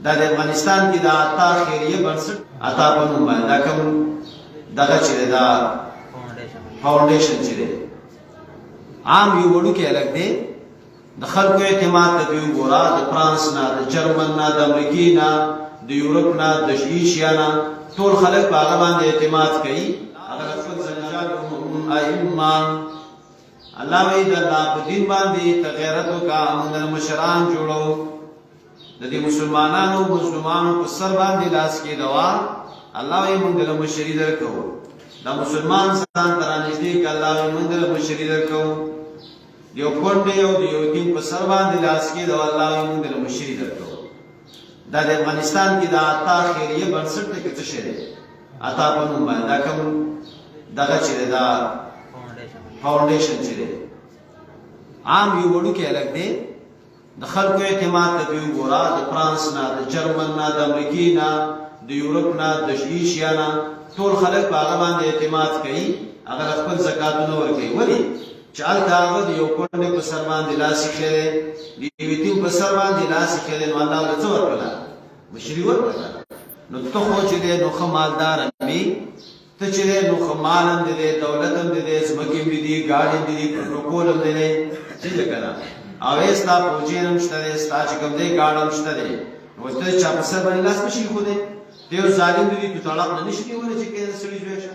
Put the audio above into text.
دا د افغانستان کې د عطا خیریه بنسټ عطا په نوم باندې دا کوم دغه چې دا فاونډیشن چې دی عام یو وړوکی هلک دی د خلکو اعتماد ته دوی ګوره د فرانس نه د جرمن نه د امریکې نه د یورپ نه د ایشیا نه ټول خلک په هغه باندې اعتماد کوي هغه خپل زنجانهم ائمه الله وی د الله په دین باندې تغیرت وکړه موږ مشران جوړو د دې مسلمانانو په سر باندې لاس کې دوا الله وی موږ له مشری درکو دا مسلمان ځان ترانځي کې الله وی موږ له مشری درکو یو کوټه یو دین په سر باندې لاس کې دوا الله وی موږ له مشری درکو دا د افغانستان کې د عطا خیریه بنسټ کې څه شي عطا په نوم باندې دا کوم دغه چې دا فاونډیشن چې دی عام یو وړوکی هلک دی د خلکو اعتماد ته دوی ګوره د فرانس نه د جرمن نه د امریکې نه د یورپ نه د ایشیا نه ټول خلک په هغه باندې اعتماد کوي هغه خپل زکاتونه ورکوي ولې چې هلته هغه د یو کونډې په سر باندې لاس ایښی دی د یتیم په سر باندې لاس ایښی دی نو الله ورته څه ورکړله مشري ورکړله نو ته خو چې دی نو ښه مالدار وي ته چې دی نو ښه مال هم دی دولت هم دی ځمکې هم دي ګاډي هم دي پروټوکول هم دی څه دی که نه او ستا پوجین هم شته دی ستا چې کوم دی ګاډ هم شته دی نو ته چا په سر باندې لاس نه شي ایښودی دی یو ظالم دی تو طلاق نه شي کولی چې کې سړي جوړ شه